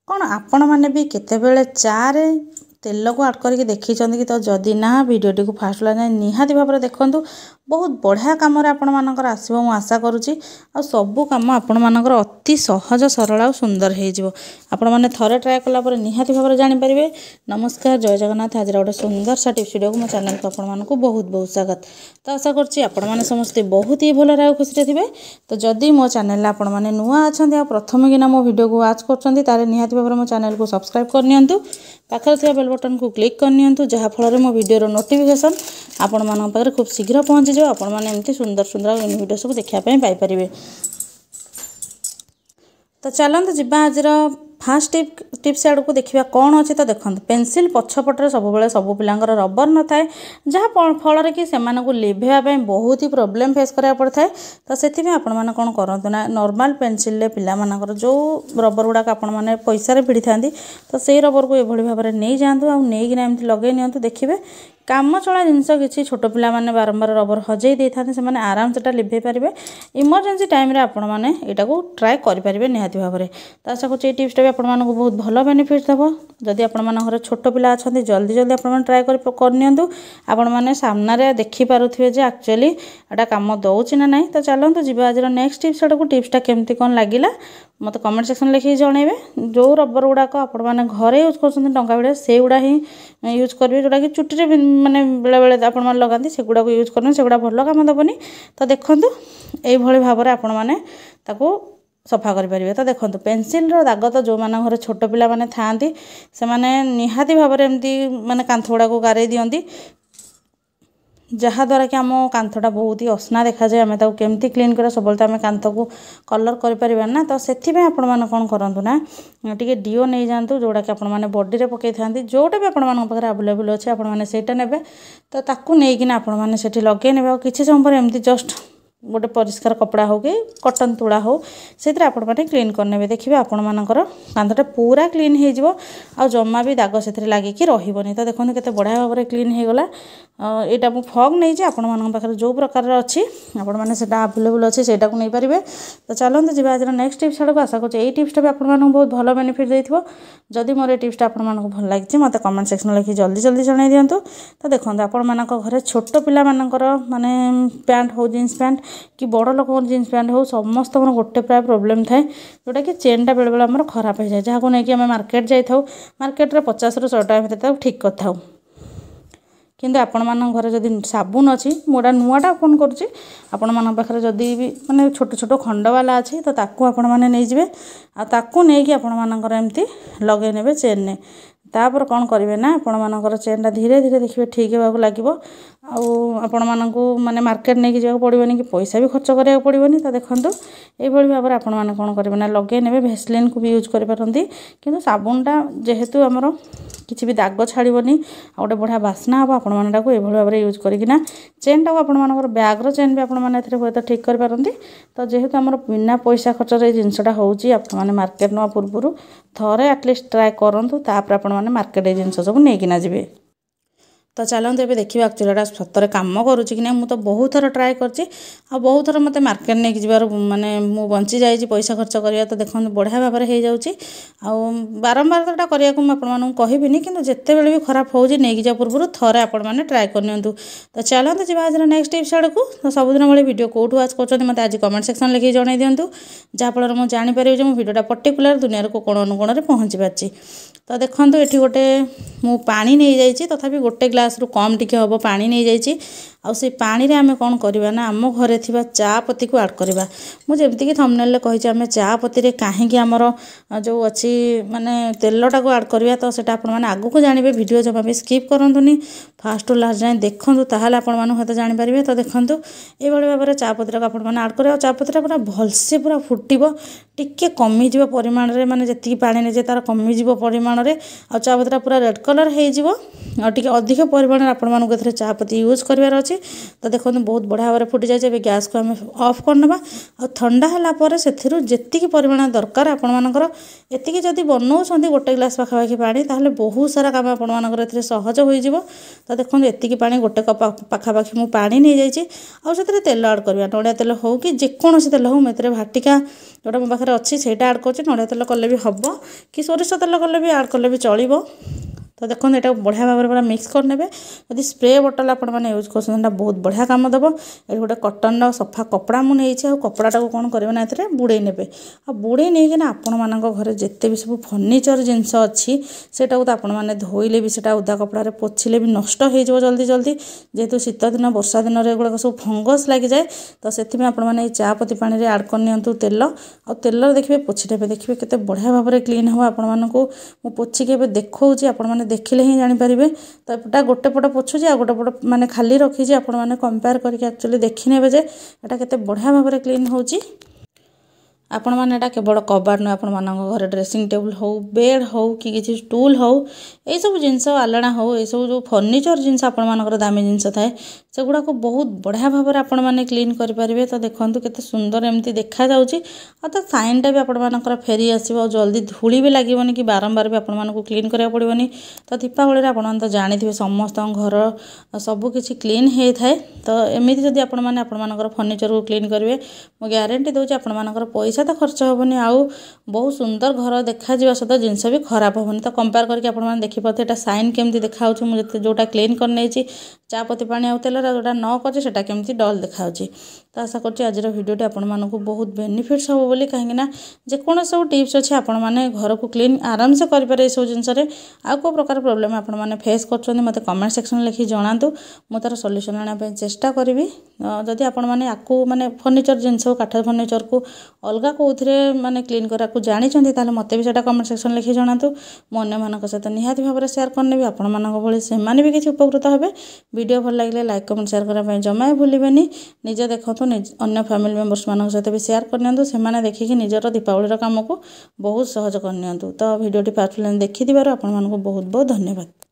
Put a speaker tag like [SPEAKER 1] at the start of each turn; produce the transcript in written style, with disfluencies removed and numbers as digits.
[SPEAKER 1] कौन आपण मैंने भी केतेबेले चा रे तेल को आड करके देखी कि तो जदि ना वीडियोटी को फास्ट लगे निहाती भाव में देखूँ बहुत बढ़िया कम आपण मानकर आसो मु आशा करुँची आ सबू कम आपण मानकर अति सहज सरल और सुंदर हो आपण मैंने थरे ट्राए कलापर निहाती भाव में जानीपारे। नमस्कार जय जगन्नाथ। आज गोटे सुंदर सा टिप्स वीडियो को मो चैनल को आपण मानक बहुत बहुत स्वागत। तो आशा करुँची आपण मैंने समस्ते बहुत ही भल और खुशी थे। तो जदि मो चैनल आपण मैंने नुआ अच्छा प्रथम किना मो वीडियो को वाच कर निहाती भाव में मो चैनल को सब्सक्राइब करनी पाखर थी बेल बटन को क्लिक करनी जहाँफल मो वीडियो नोटिफिकेशन आपण मान पाखे खूब शीघ्र पहुँची जाओ। आपण मैंने एमती सुंदर सुंदर वीडियो सब देखापी पाइपर। तो चलते जीवा आज फास्ट टिप्स आड़ को देखा कौन अच्छी। तो देखो पेनसिल पछपटे सब सब पिलांकर रबर न थाए जहाँ फल कि से लिभेवाई बहुत ही प्रोब्लेम फेस करा पड़ थाए। तो से आपण मैंने कौन करूँ ना नॉर्मल पेनसिल पिलामानकर जो रबर गुड़ाक आपण मैंने पैसा भिड़ी था तो से रबर को यह भाव में नहीं जातु आईकिना एमती लगे नि देखिए काम चला जिनस किसी छोट पिला माने बारंबार रबर हजई दे था से आराम से लिभे पारे। इमरजेंसी टाइम रे आपण मैंने यहाँ ट्राए करेंगे निहाती भाव में। तो आशा करुँच टिप्सटा भी आपण बहुत भल बेनिफिट देव। जदि आपण घर छोट पिला अच्छा जल्दी जल्दी आपण ट्राए करनी आपण मैंने सामने देखिपे जे एक्चुअली एटा कम दौर ना ना। तो चलते जी आज नेक्स्ट टिप्स आड़ को टिप्सटा केमती कौन लगिला मत कमेंट सेक्शन लिखिक जनइबे। जो रबर गुड़ाक आपण मैंने घरे यूज कर टंका भिड़ा से गुड़ा ही यूज करेंगे जोटा कि चुटी माने बेले बेले आपण मैंने लगाती से गुड़ा को यूज करने से गुड़ा भल काम देवनी। तो देखूँ ये भाव में आपण मैंने सफा करेंगे। तो देखो पेनसिल दाग तो जो मैंने घर छोट पिला माने थांती से माने निहाती भाव में एमती माने कांथ गुड़ा को गारे दियंती जहाँद्वारा कि आम कांथटा बहुत ही असना देखा जाए। आम केमती क्लीन करा सब आम कांथ को कलर कर ना। तो से आपण मैंने कौन करूँ ना टी डीओ नहीं जातु जोड़ा कि आपण मैंने बॉडी में पकई था जोटा भी आपण पाखे आवेलेबल अच्छे आपण मैंने सेटा ने। तो ताकू नहीं आपण मैंने से लगे ने किसी समय पर एमती जस्ट गोटे परिष्कार कपड़ा हो कि कटन तुला हो से आपण मैंने क्लीन करने देखिए आपण मानकर कांधटा पूरा क्लीन हो जमा भी दाग से लगिकी रही। तो देखो केते बढ़िया भाव में क्लीन हो गला। यहाँ मुझे फग नहीं आपण मान पाखे जो प्रकार अच्छी आपण मैंने आवेलेबल अच्छे से नहीं पारे। तो चलते जी आज नेक्स्ट टिप्स आड़ को आशा करुँच यही टिप्सटा भी आपण बहुत भल बेनिफिट देथिबो। जदि मोर टिप्सटा आपण भल लगी मत कमेंट सेक्शन लिखि जल्दी जल्दी जणाई दियंतु। तो देखो आपण मानक घरे छोट पिला मानकर माने पैंट हो जीन्स पैंट कि बड़ लोक जीन्स पैंट हो समस्त गोटे प्राय प्रोब्लेम थाए जोटा कि चेनटा बेले बेले आमर खराब हो जाए जहाँ नहीं कि आम मार्केट जाइए मार्केट रे 50 ରୁ 100 टका भितर ठीक करता किंतु आपण मान घर जदि साबुन अच्छी मोटा नुआटा ओपन करुँची आपण मान पाखे जदि भी माने छोट छोट खंड वाला अच्छी तो ताकू आपण मैंने नहीं जाए ताकू नहीं कि आपण मानकर एमती लगे ने चेन ने तापर कौन करेंगे ना आपण मानकर चेनटा धीरे धीरे देखिए ठीक होगा लगे आपण मानू माने मार्केट नहीं जावाक पड़ोनी कि पैसा भी खर्च कराया पड़ोनी। तो देखो ये भाव में आपण मैंने कौन करेंगे ना लगे ने भेसलिन को भी यूज करेंगे किंतु साबुनटा जेहेतु आमर किसी भी दाग छाड़बनी आ गोटे बढ़िया बास्ना हम आपण मैंने ये भाव में यूज करना चेनटा को आप बैग्र चेन भी आप ठीक करेंगे। तो जेहेतु आमर बिना पैसा खर्च ये जिनसटा होने मार्केट ना पूर्व थरे एटलिस्ट ट्राए करूँ तापर आपण मैंने मार्केट ये जिन सब नहीं कि जी। तो चलते ये देखिए एक्चुअली सतरे कम करुँच कि मुझे तो बहुत थर ट्राए कर बहुत थर मत मार्केट नहीं जबार माने मु बंची जाइए पैसा खर्च करिया। तो देखो बढ़िया भाव में हो जाऊँगी बारंबार तो आपको कहबिनी कि जिते बड़े भी खराब हो नहीं जा पूर्व थरे आपण मैंने ट्राए करनी। तो चलते जी आज नेक्स्ट टिप्स आड़ को तो सबुदिन भाई वीडियो कौटू वाच कर मत आज कमेंट सेक्शन लिखिक जन दिंतु जहाँफल मुझे जानीपर जो वीडियोटा पर्टिकुलर दुनिया को कोण अनुकोण में पहुँची पार्टी। तो देखो ये गोटे मु पानी नहीं जाइए तथापि गोटे ग्लास रु कम टिके हम पानी नहीं जाइए आउ से पानी रे आमे कौन करवा ना आम घरे थिबा चा पत्ती को ऐड करवा। मुझे जमती कि थंबनेल रे कहि आम चा पत्ती रे काहेकि आमर जो अच्छी माने तेलटा को ऐड करवा। तो सेटा आपण माने आगु को जानिबे वीडियो जमा भी स्किप करंतुनी फास्ट टू लास्ट जाए देखंतु ताहाले आपण माने हते जानि परिबे। तो देखंतु ए बळे भाबरे चा पत्ती रे आपण माने ऐड करवा चा पत्ती पूरा भलसे पूरा फुटिबो टिके कमी जिवो परिमाण रे माने जति पानी ने जे तार कमी जिवो परिमाण रे आ चा पत्ती पूरा रेड कलर हे जिवो आ टिके अधिक परिमाण रे आपण माने चा पत्ती यूज करवार जाऊँगी। तो देखो बहुत बढ़िया भाव फुटी जाए गैस को आम ऑफ करना आ ठंडा है जी परिमाण दरकार आपर एति जदि बनाऊँ गोटे ग्लास पाखापाखि पानी ताहले बहुत सारा काम आपर सहज हो। तो देखो एति पा गोटे कप पाखापाखि मुझे पानी नहीं जाइए आउ तेल आड करवा नड़िया तेल हो कि जेकोसी तेल हो मुझे भाटिका जोटा मो पाखे अच्छी से आड कर नड़िया तेल कले भी हम कि सोरिष तेल कले भी आड कले भी चलो। तो देखो ये बढ़िया भाव में पूरा मिक्स करने यदि स्प्रे बोतल आप यूज कर बहुत बढ़िया काम देव। ये गोटे कटन सफा कपड़ा मुझे कपड़ा को कौन करना ये बुड़े ने बुड़े नहीं आपण घर जिते भी सब फर्निचर जिनस अच्छी से आपने धोइले भी से उदा कपड़े पोछिले भी नष्ट हो जल्दी जल्दी जेहेतु शीत दिन वर्षा दिन गुड़ाक सब फंगस लग जाए। तो से आपने चा पत्ती पानी आड कर तेल आ तेल देखिए पोछी ने देखिए केते बढ़िया भाव में क्लीन हम आपको पोछिक देखा आप देखिले ही जानीपारे। तो एटा गोटे पट पोछुची आ गोटे पट माने खाली रखी आपने कंपेयर करके एक्चुअली देखने जे एटा केते बढ़िया भाव में क्लीन होची। आपण मैंने केवल कबाड़ नुह आप घर ड्रेसिंग टेबुल हो बेड हो कि किसी स्टूल हो यही सब जिनस आलना हो यह सब जो फर्निचर जिनस आपर दामी जिनस थाए से गुड़ा को बहुत बढ़िया भाव में आपण मैंने क्लीन करेंगे। तो देखो केते सुंदर एमती देखा जाउची आ तो साइनटा भी आपर फेरी आसो जल्दी धूली भी लगभग कि बारंबार भी आपको क्लीन करा पड़ोनी। तो दीपावली आपन तो जानी समस्त घर सबकि क्लीन होता है। तो एमती जदि आपर फर्निचर को क्लीन करेंगे मो ग्यारंटी दूसरी आपर पैसा तो खर्च हेनी आउ बहुत सुंदर घर देखा सहित जिनस भी खराब हेनी। तो कंपेयर करके आपने देखिपे यहाँ साइन केमती देखा मुझे जोटा क्लीन कर चा पत्ती पानी आउ तेल जोटा न कर केमती डल देखा। तो आशा कर आज भिडियोटी आपको बहुत बेनिफिट्स हम बोली कहीं जेको सब टिप्स अच्छे आपने घर को क्लीन आराम से करें सब जिनस आउ प्रकार प्रोब्लेम आपने फेस कर मत कमेंट सेक्शन लिखि जनातु मु तार सल्यूशन आने चेष्टा करी। जदि आपने आपको माने फर्निचर जिनस काठ फर्निचर को अलग कौन माने क्लीन करा जानी मत भी से कमेंट सेक्शन लिखि जनातु अन्य सहित निहाती भाव में शेयर करने आपण भाई से भी किसी उपकृत हे। वीडियो भल लगे लाइक कमेंट शेयर करने जमा भूलें निजे देखो अन्य फैमिली मेंबर्स मान सहित भी शेयर करनी से देखिए निजर दीपावली काम को बहुत सहज करनी। तो भिडियोटी पार्ट देखी आपण बहुत बहुत धन्यवाद।